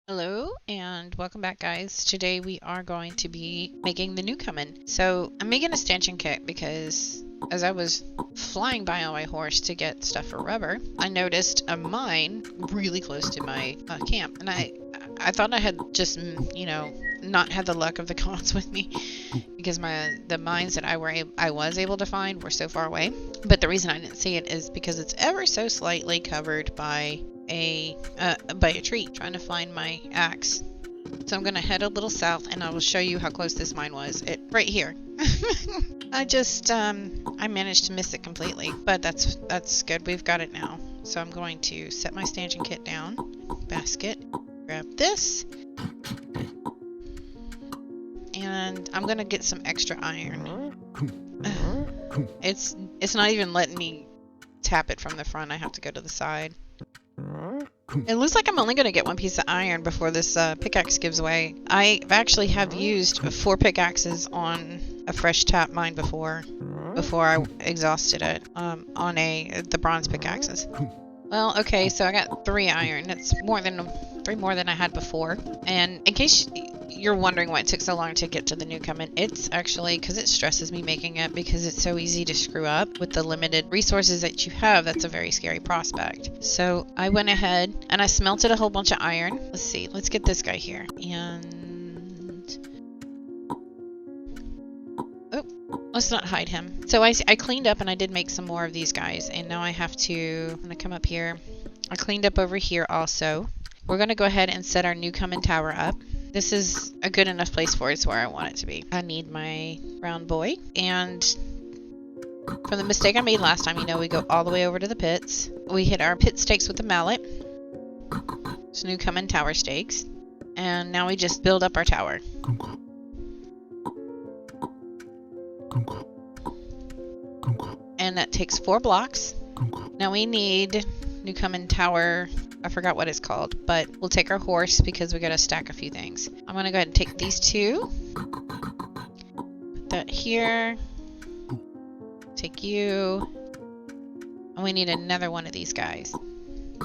Hello and welcome back, guys. Today we are going to be making the Newcomen. So I'm making a stanchion kit because as I was flying by on my horse to get stuff for rubber, I noticed a mine really close to my camp, and I thought I had just not had the luck of the gods with me because the mines that I was able to find were so far away. But the reason I didn't see it is because it's ever so slightly covered by a tree. Trying to find my axe. So I'm gonna head a little south and I will show you how close this mine was. Right here. I managed to miss it completely, but that's good. We've got it now. So I'm going to set my stanchion kit down. Basket. Grab this. And I'm gonna get some extra iron. It's not even letting me tap it from the front. I have to go to the side. It looks like I'm only going to get one piece of iron before this pickaxe gives away. I actually have used 4 pickaxes on a fresh tap mine before I exhausted it on the bronze pickaxes. Well, okay, so I got 3 iron. That's 3 more than I had before. And in case you're wondering why it took so long to get to the Newcomen, it's actually because it stresses me making it because it's so easy to screw up with the limited resources that you have. That's a very scary prospect. So I went ahead and I smelted a whole bunch of iron. Let's see, let's get this guy here. And oh, let's not hide him. So I cleaned up and I did make some more of these guys, and now I'm gonna come up here. I cleaned up over here also. We're gonna go ahead and set our Newcomen tower up. This is a good enough place for it. It's where I want it to be. I need my round boy. And from the mistake I made last time, we go all the way over to the pits. We hit our pit stakes with the mallet. It's Newcomen tower stakes. And now we just build up our tower. And that takes 4 blocks. Now we need Newcomen tower. I forgot what it's called, but we'll take our horse because we gotta stack a few things. I'm gonna go ahead and take these 2. Put that here. Take you. And we need another one of these guys.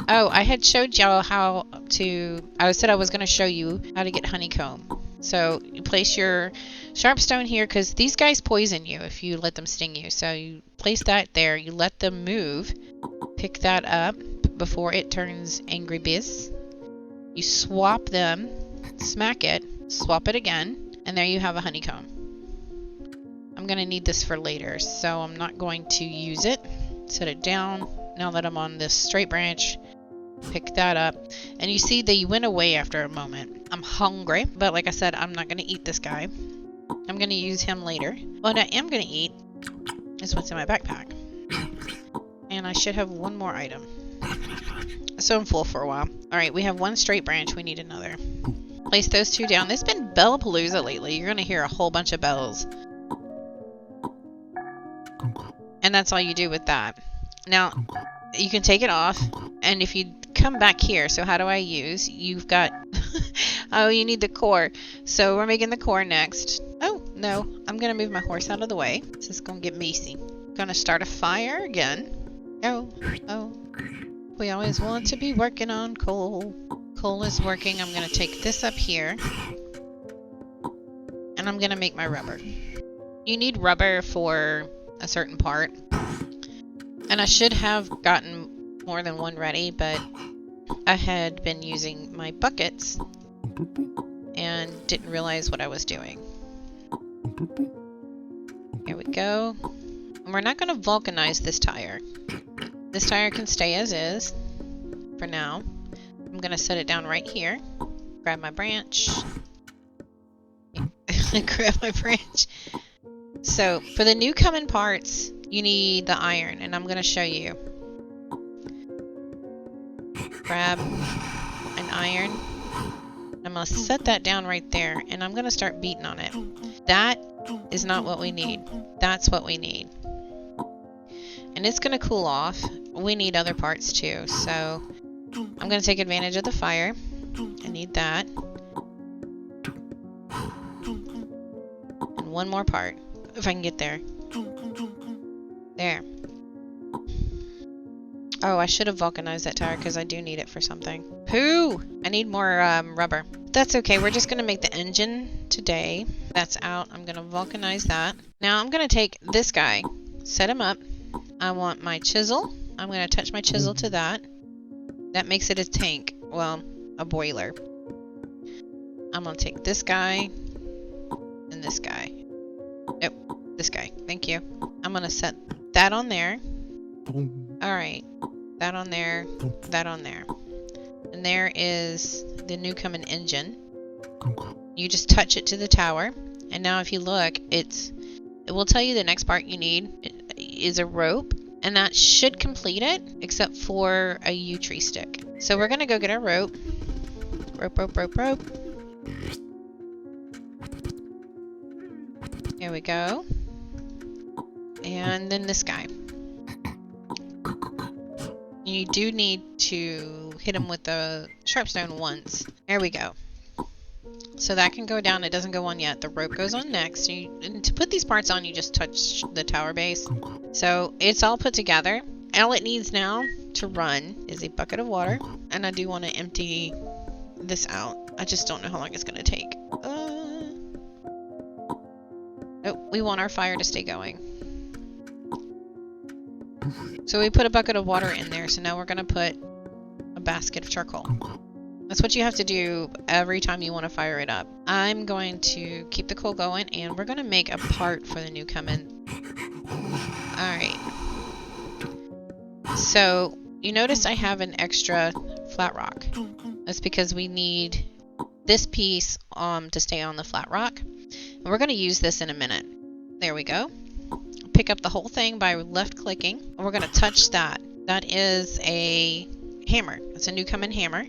Oh, I had showed y'all I said I was gonna show you how to get honeycomb. So you place your sharp stone here because these guys poison you if you let them sting you. So you place that there, you let them move, pick that up before it turns angry beast. You swap them, smack it, swap it again, and there you have a honeycomb. I'm going to need this for later, so I'm not going to use it. Set it down. Now that I'm on this straight branch, pick that up. And you see they went away after a moment. I'm hungry, but like I said, I'm not going to eat this guy. I'm going to use him later. What I am going to eat is what's in my backpack. And I should have one more item. So I'm full for a while. Alright, we have 1 straight branch. We need another. Place those 2 down. This has been Bellapalooza lately. You're going to hear a whole bunch of bells. And that's all you do with that. Now, you can take it off. And if you come back here, so how do I use? You've got... oh, you need the core. So we're making the core next. Oh, no. I'm going to move my horse out of the way. This is going to get messy. Going to start a fire again. Oh. We always want to be working on coal. Coal is working. I'm going to take this up here. And I'm going to make my rubber. You need rubber for a certain part. And I should have gotten more than 1 ready, but I had been using my buckets and didn't realize what I was doing. Here we go. And we're not going to vulcanize this tire. This tire can stay as is for now. I'm going to set it down right here. Grab my branch. Grab my branch. So, for the Newcomen parts, you need the iron, and I'm going to show you. Grab an iron. I'm going to set that down right there, and I'm going to start beating on it. That is not what we need. That's what we need. And it's going to cool off. We need other parts too, so I'm going to take advantage of the fire. I need that. And 1 more part, if I can get there. There. Oh, I should have vulcanized that tire because I do need it for something. Pooh! I need more rubber. That's okay. We're just going to make the engine today. That's out. I'm going to vulcanize that. Now I'm going to take this guy, set him up. I want my chisel. I'm going to attach my chisel to that. That makes it a tank. Well, a boiler. I'm going to take this guy and this guy. Nope, this guy. Thank you. I'm going to set that on there. Alright. That on there. That on there. And there is the Newcomen engine. You just touch it to the tower. And now if you look, it will tell you the next part you need is a rope. And that should complete it, except for a yew tree stick. So we're going to go get our rope. Rope. There we go. And then this guy. You do need to hit him with the sharpstone once. There we go. So that can go down. It doesn't go on yet. The rope goes on next. And to put these parts on, you just touch the tower base. So it's all put together. All it needs now to run is a bucket of water. And I do want to empty this out. I just don't know how long it's going to take. Oh, we want our fire to stay going. So we put a bucket of water in there. So now we're going to put a basket of charcoal. That's what you have to do every time you want to fire it up. I'm going to keep the coal going, and we're going to make a part for the Newcomen. Alright. So, you notice I have an extra flat rock. That's because we need this piece to stay on the flat rock. And we're going to use this in a minute. There we go. Pick up the whole thing by left-clicking, and we're going to touch that. That is a hammer. It's a Newcomen hammer.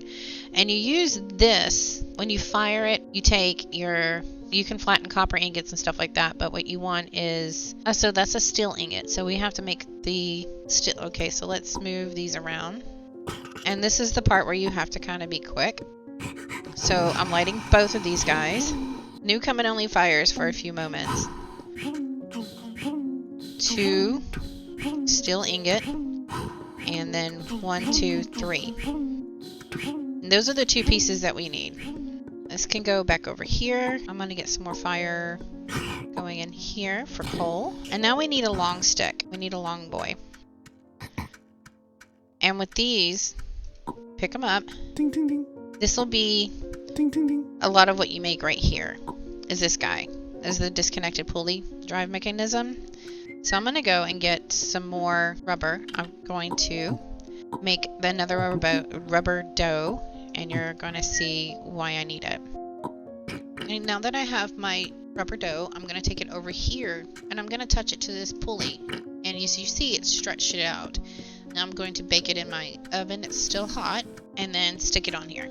And you use this when you fire it. You take you can flatten copper ingots and stuff like that, but what you want is so that's a steel ingot. So we have to make the steel. Okay, so let's move these around. And this is the part where you have to kind of be quick. So I'm lighting both of these guys. Newcomen only fires for a few moments. 2 steel ingot, and then 1, 2, 3. And those are the 2 pieces that we need. This can go back over here. I'm going to get some more fire going in here for coal. And now we need a long stick. We need a long boy. And with these, pick them up. Ding, ding, ding. This will be Ding, ding, ding. a lot of what you make right here. Is this guy. Is the disconnected pulley drive mechanism. So I'm going to go and get some more rubber. I'm going to make another rubber dough, and you're going to see why I need it. And now that I have my rubber dough, I'm going to take it over here, and I'm going to touch it to this pulley. And as you see, it's stretched it out. Now I'm going to bake it in my oven. It's still hot, and then stick it on here.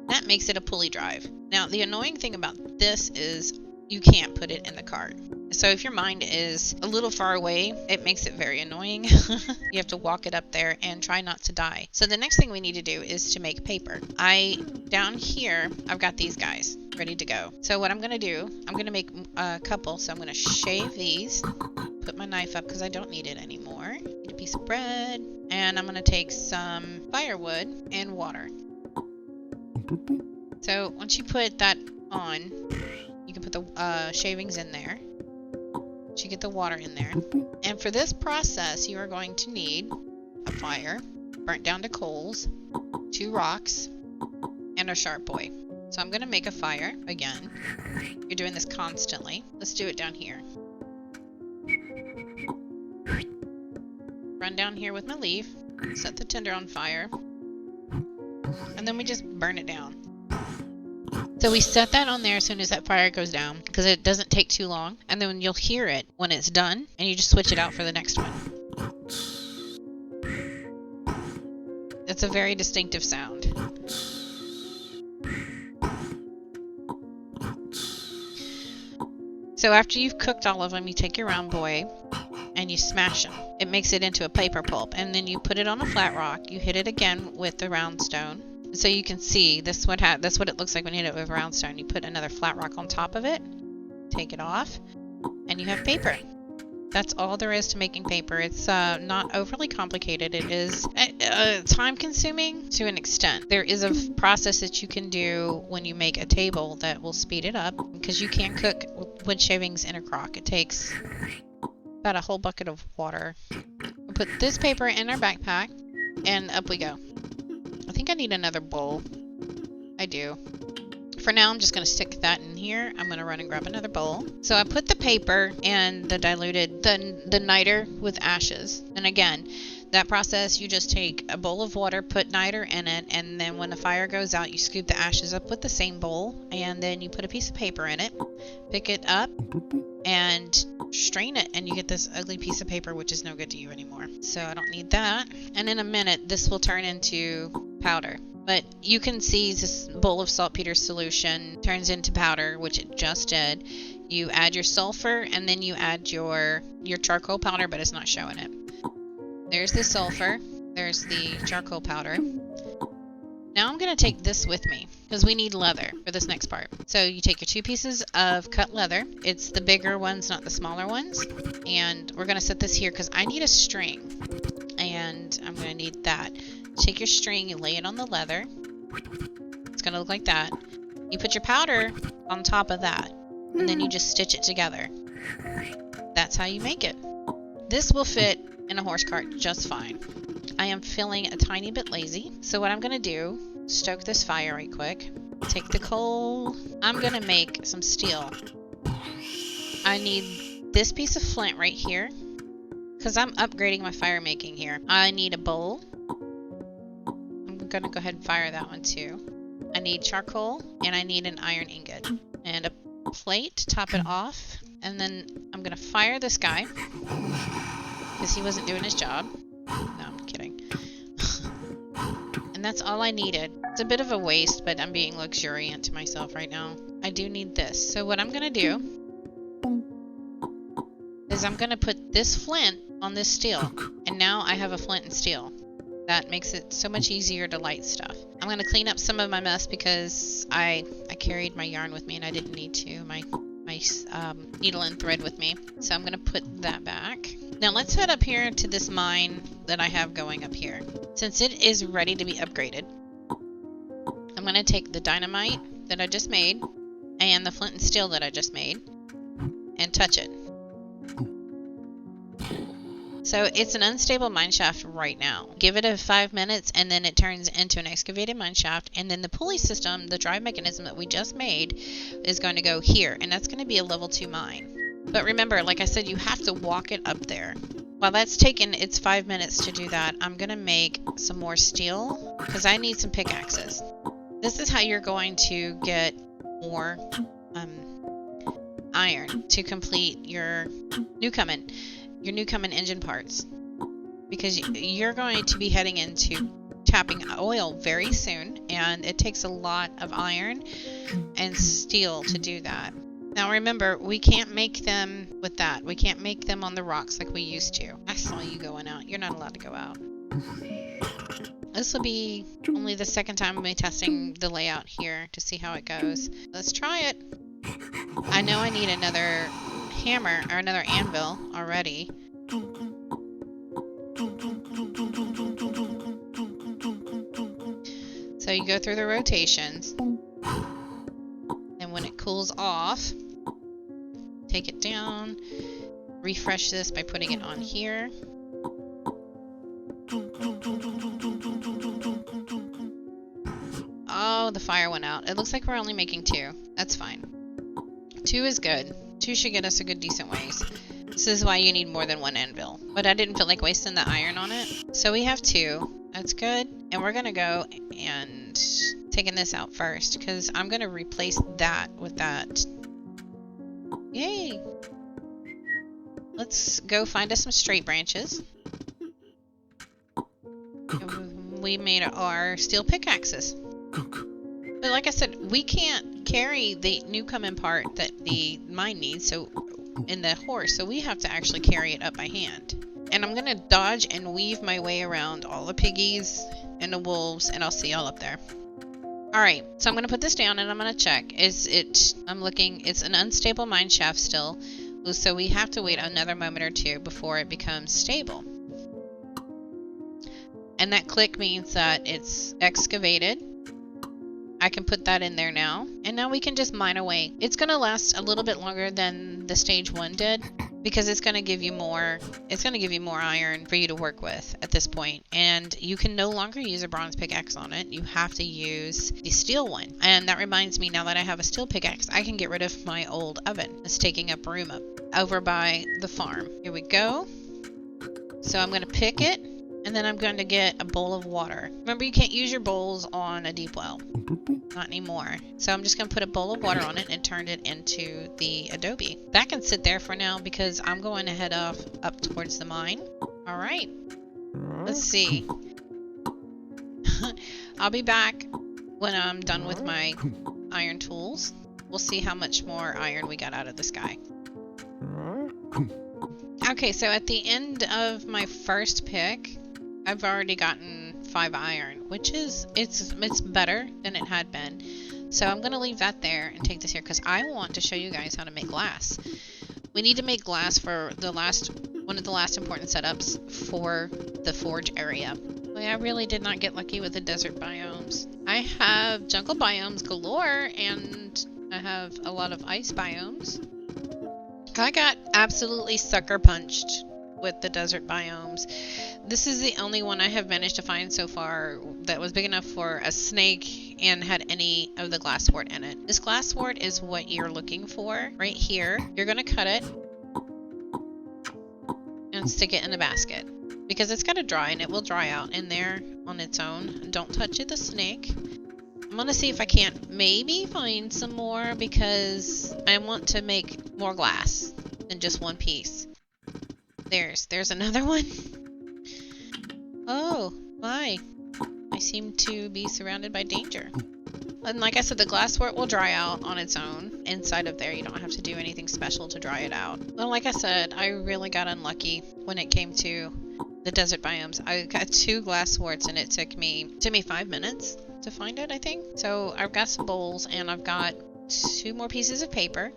That makes it a pulley drive. Now, the annoying thing about this is you can't put it in the cart. So if your mine is a little far away, it makes it very annoying. You have to walk it up there and try not to die. So the next thing we need to do is to make paper. Down here, I've got these guys ready to go. So what I'm going to do, I'm going to make a couple. So I'm going to shave these, put my knife up because I don't need it anymore. Need a piece of bread, and I'm going to take some firewood and water. So once you put that on, you can put the shavings in there. So you get the water in there. And for this process, you are going to need a fire, burnt down to coals, 2 rocks, and a sharp boy. So I'm going to make a fire again. You're doing this constantly. Let's do it down here. Run down here with my leaf, set the tinder on fire, and then we just burn it down. So we set that on there as soon as that fire goes down, because it doesn't take too long, and then you'll hear it when it's done, and you just switch it out for the next one. It's a very distinctive sound. So after you've cooked all of them, you take your round boy and you smash them. It makes it into a paper pulp, and then you put it on a flat rock. You hit it again with the round stone. So you can see that's what it looks like when you hit it with a round stone. You put another flat rock on top of it, take it off, and you have paper. That's all there is to making paper. It's not overly complicated. It is time consuming to an extent. There is a process that you can do when you make a table that will speed it up, because you can't cook wood shavings in a crock. It takes about a whole bucket of water. We'll put this paper in our backpack and up we go. I think I need another bowl. I do. For now, I'm just going to stick that in here. I'm going to run and grab another bowl. So I put the paper and the diluted, the niter with ashes. And again, that process, you just take a bowl of water, put niter in it, and then when the fire goes out, you scoop the ashes up with the same bowl, and then you put a piece of paper in it, pick it up, and strain it, and you get this ugly piece of paper, which is no good to you anymore. So I don't need that. And in a minute, this will turn into powder. But you can see this bowl of saltpeter solution turns into powder, which it just did. You add your sulfur, and then you add your charcoal powder, but it's not showing it. There's the sulfur. There's the charcoal powder. Now I'm going to take this with me, because we need leather for this next part. So you take your 2 pieces of cut leather. It's the bigger ones, not the smaller ones. And we're going to set this here, because I need a string. And I'm going to need that. Take your string, you lay it on the leather. It's going to look like that. You put your powder on top of that, and then you just stitch it together. That's how you make it. This will fit in a horse cart just fine. I am feeling a tiny bit lazy, so what I'm going to do, stoke this fire right quick. Take the coal. I'm going to make some steel. I need this piece of flint right here, because I'm upgrading my fire making here. I need a bowl. I'm going to go ahead and fire that one too. I need charcoal, and I need an iron ingot. And a plate to top it off. And then I'm going to fire this guy, because he wasn't doing his job. No, I'm kidding. And that's all I needed. It's a bit of a waste, but I'm being luxuriant to myself right now. I do need this. So what I'm going to do is I'm going to put this flint on this steel. And now I have a flint and steel. That makes it so much easier to light stuff. I'm going to clean up some of my mess, because I carried my yarn with me and I didn't need to. My needle and thread with me. So I'm going to put that back. Now let's head up here to this mine that I have going up here. Since it is ready to be upgraded, I'm going to take the dynamite that I just made and the flint and steel that I just made and touch it. So it's an unstable mineshaft right now. Give it a 5 minutes and then it turns into an excavated mineshaft, and then the pulley system, the drive mechanism that we just made, is going to go here, and that's going to be a level 2 mine. But remember, like I said, you have to walk it up there. While that's taken its 5 minutes to do that, I'm going to make some more steel, because I need some pickaxes. This is how you're going to get more iron to complete your Newcomen engine parts, because you're going to be heading into tapping oil very soon, and it takes a lot of iron and steel to do that. Now remember, we can't make them with that. We can't make them on the rocks like we used to. I saw you going out. You're not allowed to go out. This will be only the second time I'll be testing the layout here to see how it goes. Let's try it. I know I need another hammer or another anvil already. So you go through the rotations, and when it cools off, take it down, refresh this by putting it on here. Oh, the fire went out. It looks like we're only making 2. That's fine. 2 is good. 2 should get us a good decent ways. This is why you need more than 1 anvil. But I didn't feel like wasting the iron on it. So we have 2. That's good. And we're going to go and taking this out first, because I'm going to replace that with that. Yay! Let's go find us some straight branches. We made our steel pickaxes. But like I said, we can't carry the Newcomen part that the mine needs, so in the horse, so we have to actually carry it up by hand. And I'm gonna dodge and weave my way around all the piggies and the wolves, and I'll see y'all up there. Alright, so I'm gonna put this down and I'm gonna check. I'm looking, it's an unstable mine shaft still. So we have to wait another moment or two before it becomes stable. And that click means that it's excavated. I can put that in there now. And now we can just mine away. It's going to last a little bit longer than the stage 1 did, because it's going to give you more iron for you to work with at this point. And you can no longer use a bronze pickaxe on it. You have to use the steel one. And that reminds me, now that I have a steel pickaxe, I can get rid of my old oven. It's taking up room up over by the farm. Here we go. So I'm going to pick it, and then I'm going to get a bowl of water. Remember, you can't use your bowls on a deep well. Not anymore. So I'm just going to put a bowl of water on it and turn it into the adobe. That can sit there for now because I'm going to head off up towards the mine. All right. Let's see. I'll be back when I'm done with my iron tools. We'll see how much more iron we got out of this guy. Okay, so at the end of my first pick, I've already gotten 5 iron, which is, it's better than it had been. So I'm going to leave that there and take this here because I want to show you guys how to make glass. We need to make glass for one of the last important setups for the forge area. Well, I really did not get lucky with the desert biomes. I have jungle biomes galore, and I have a lot of ice biomes. I got absolutely sucker punched with the desert biomes. This is the only one I have managed to find so far that was big enough for a snake and had any of the glass wort in it. This glass wort is what you're looking for right here. You're going to cut it and stick it in a basket because it's got to dry, and it will dry out in there on its own. Don't touch it, the snake. I'm going to see if I can't maybe find some more because I want to make more glass than just one piece. There's another one. Oh, my. I seem to be surrounded by danger. And like I said, the glass wort will dry out on its own inside of there. You don't have to do anything special to dry it out. Well, like I said, I really got unlucky when it came to the desert biomes. I got 2 glass worts, and it took me 5 minutes to find it, I think. So I've got some bowls, and I've got 2 more pieces of paper.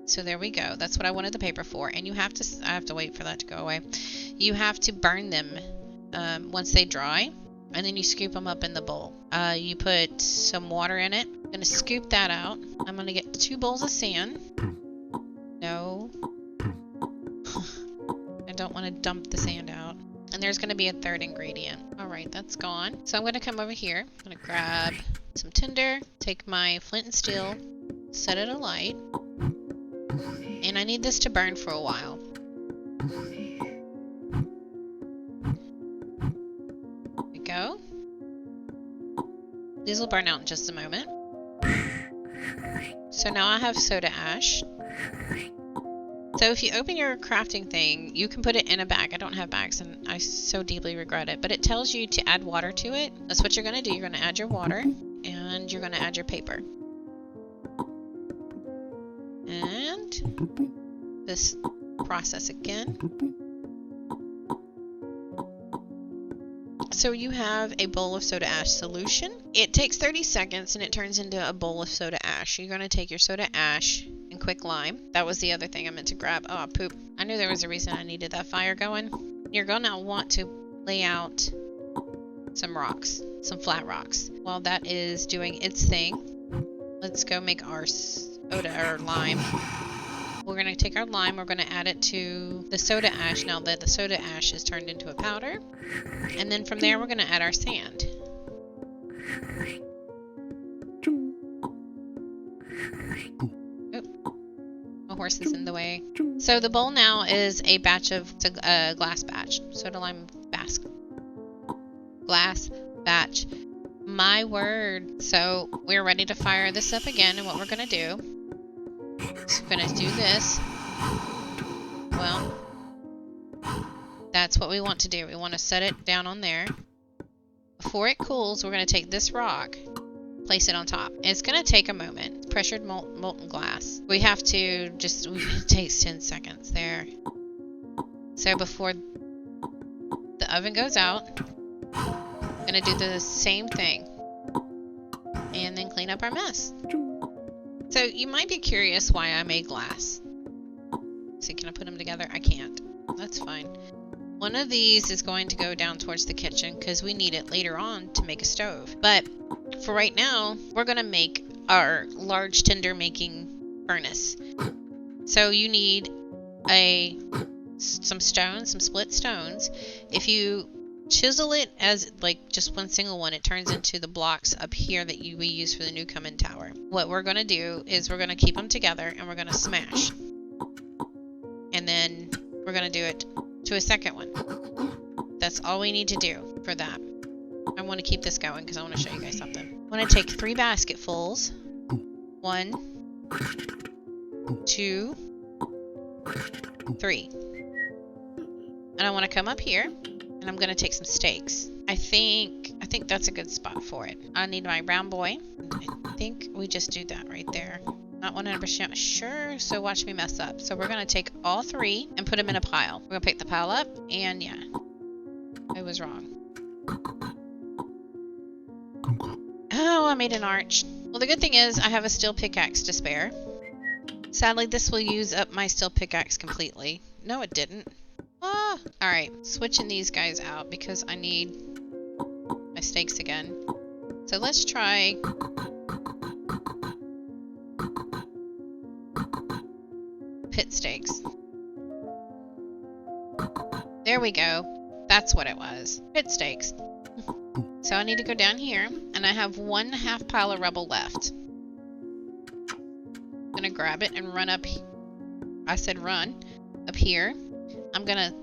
So there we go. That's what I wanted the paper for. And you have to, I have to wait for that to go away. You have to burn them once they dry, and then you scoop them up in the bowl. You put some water in it. I'm going to scoop that out. I'm going to get 2 bowls of sand. No. I don't want to dump the sand out. And there's going to be a 3rd ingredient. Alright, that's gone. So I'm going to come over here. I'm going to grab some tinder, take my flint and steel, set it alight. And I need this to burn for a while. There we go. These will burn out in just a moment. So now I have soda ash. So if you open your crafting thing, you can put it in a bag. I don't have bags, and I so deeply regret it. But it tells you to add water to it. That's what you're going to do. You're going to add your water, and you're going to add your paper. And this process again. So you have a bowl of soda ash solution. It takes 30 seconds and it turns into a bowl of soda ash. You're going to take your soda ash and quick lime. That was the other thing I meant to grab. Oh, poop. I knew there was a reason I needed that fire going. You're going to want to lay out some rocks, some flat rocks. While that is doing its thing, let's go make our soda or lime. We're going to take our lime, we're going to add it to the soda ash now that the soda ash is turned into a powder. And then from there, we're going to add our sand. Oh, my horse is in the way. So the bowl now is a batch of, it's a glass batch. Soda lime basket. Glass batch. My word. So we're ready to fire this up again, and what we're going to do, so we're going to do this. Well, that's what we want to do. We want to set it down on there. Before it cools, we're going to take this rock, place it on top. It's going to take a moment. Pressured molten glass. We have to just, it takes 10 seconds there. So before the oven goes out, I'm going to do the same thing. And then clean up our mess. So you might be curious why I made glass. See, can I put them together? I can't. That's fine. One of these is going to go down towards the kitchen because we need it later on to make a stove. But for right now, we're going to make our large tinder making furnace. So you need some stones, some split stones. If you chisel it as like just one single one, it turns into the blocks up here that we use for the Newcomen tower. What we're going to do is we're going to keep them together and we're going to smash. And then we're going to do it to a second one. That's all we need to do for that. I want to keep this going because I want to show you guys something. I want to take 3 basketfuls. 1, 2, 3. And I want to come up here and I'm going to take some stakes. I think that's a good spot for it. I need my round boy. I think we just do that right there. Not 100% sure, so watch me mess up. So we're going to take all 3 and put them in a pile. We're going to pick the pile up, and yeah, I was wrong. Oh, I made an arch. Well, the good thing is I have a steel pickaxe to spare. Sadly, this will use up my steel pickaxe completely. No, it didn't. Ah! Alright, switching these guys out because I need my stakes again. So let's try... pit stakes. There we go. That's what it was. Pit stakes. So I need to go down here, and I have 1/2 pile of rubble left. I'm gonna grab it and run up. I said run up here. I'm gonna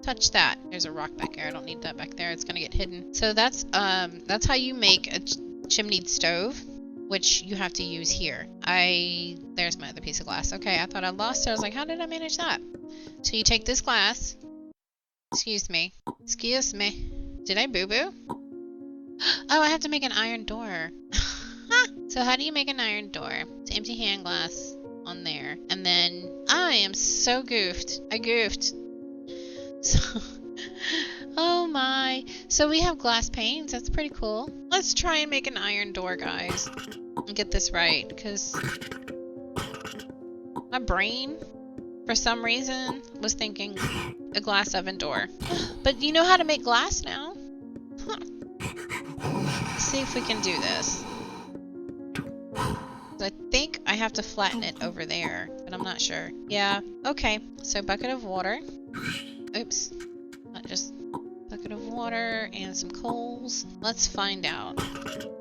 touch that. There's a rock back there. I don't need that back there. It's gonna get hidden. So that's how you make a chimneyed stove, which you have to use here. There's my other piece of glass. Okay, I thought I lost it. I was like, how did I manage that? So you take this glass. Excuse me. Excuse me. Did I boo-boo? Oh, I have to make an iron door. So how do you make an iron door? It's empty hand glass on there. And then I am so goofed. I goofed. So, oh my. So we have glass panes. That's pretty cool. Let's try and make an iron door, guys. And get this right, because my brain, for some reason, was thinking a glass oven door. But you know how to make glass now? Huh. Let's see if we can do this. I think I have to flatten it over there, but I'm not sure. Yeah, okay. So bucket of water. Oops. Not just bucket of water and some coals. Let's find out.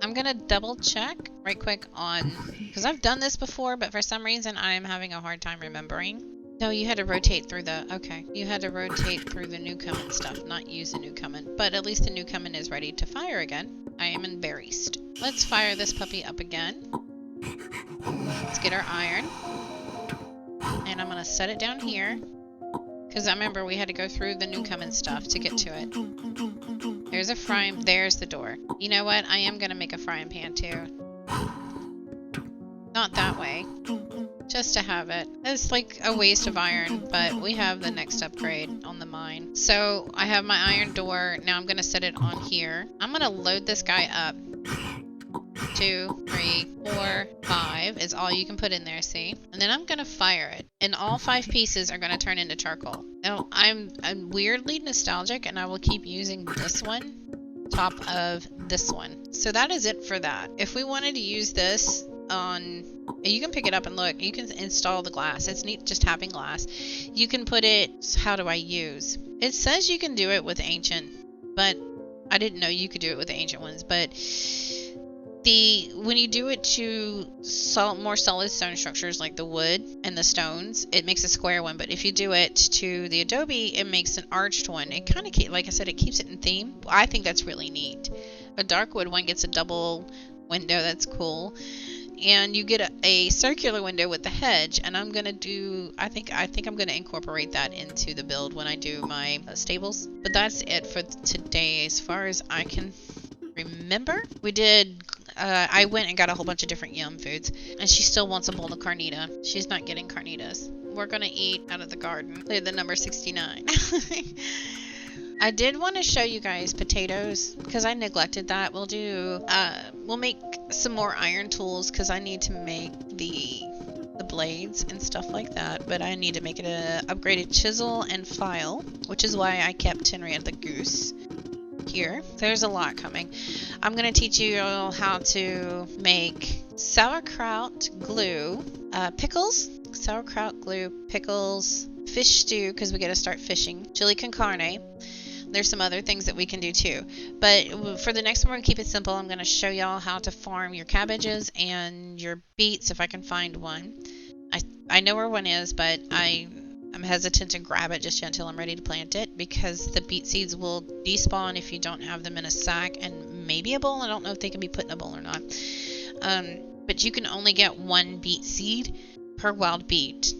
I'm gonna double check right quick on, because I've done this before, but for some reason I'm having a hard time remembering. No, you had to rotate through the, okay. You had to rotate through the Newcomen stuff, not use the Newcomen. But at least the Newcomen is ready to fire again. I am embarrassed. Let's fire this puppy up again. Let's get our iron. And I'm gonna set it down here. Because I remember we had to go through the Newcomen stuff to get to it. There's a frying, there's the door. You know what? I am gonna make a frying pan too. Not that way. Just to have it. It's like a waste of iron, but we have the next upgrade on the mine. So I have my iron door. Now I'm gonna set it on here. I'm gonna load this guy up. 2, 3, 4, 5 is all you can put in there, see? And then I'm gonna fire it. And all 5 pieces are gonna turn into charcoal. Now I'm weirdly nostalgic, and I will keep using this one top of this one. So that is it for that. If we wanted to use this on, you can pick it up and look, you can install the glass. It's neat just having glass. You can put it, how do I use? It says you can do it with ancient, but I didn't know you could do it with the ancient ones. But when you do it to more solid stone structures like the wood and the stones, it makes a square one. But if you do it to the adobe, it makes an arched one. It kind of, like I said, it keeps it in theme. I think that's really neat. A dark wood one gets a double window. That's cool. And you get a circular window with the hedge, and I'm gonna do, I think I'm gonna incorporate that into the build when I do my stables. But that's it for today as far as I can remember. We did, I went and got a whole bunch of different yum foods, and she still wants a bowl of carnita. She's not getting carnitas. We're gonna eat out of the garden. They're the number 69. I did want to show you guys potatoes because I neglected that. We'll make some more iron tools because I need to make the blades and stuff like that, but I need to make it a upgraded chisel and file, which is why I kept Tinria the goose here. There's a lot coming. I'm going to teach you how to make sauerkraut glue, pickles, sauerkraut glue, pickles, fish stew because we got to start fishing, chili con carne. There's some other things that we can do too. But for the next one, we're going to keep it simple. I'm going to show y'all how to farm your cabbages and your beets if I can find one. I know where one is, but I'm hesitant to grab it just yet until I'm ready to plant it because the beet seeds will despawn if you don't have them in a sack and maybe a bowl. I don't know if they can be put in a bowl or not. But you can only get one beet seed per wild beet.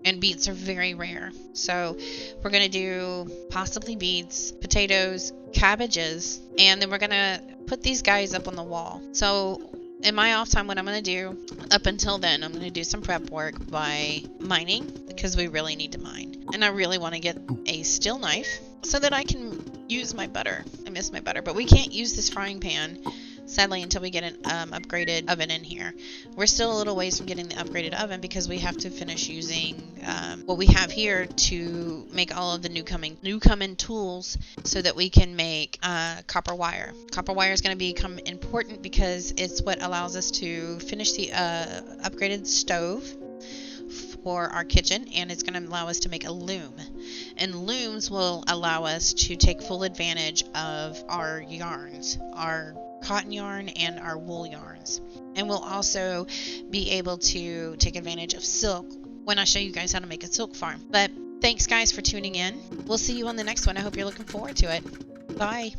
And beets are very rare. So we're going to do possibly beets, potatoes, cabbages, and then we're going to put these guys up on the wall. So in my off time, what I'm going to do up until then, I'm going to do some prep work by mining because we really need to mine. And I really want to get a steel knife so that I can use my butter. I miss my butter, but we can't use this frying pan sadly until we get an upgraded oven in here. We're still a little ways from getting the upgraded oven because we have to finish using what we have here to make all of the Newcomen tools so that we can make copper wire. Copper wire is going to become important because it's what allows us to finish the upgraded stove for our kitchen, and it's going to allow us to make a loom. And looms will allow us to take full advantage of our yarns, our cotton yarn and our wool yarns. And we'll also be able to take advantage of silk when I show you guys how to make a silk farm. But thanks guys for tuning in. We'll see you on the next one. I hope you're looking forward to it. Bye.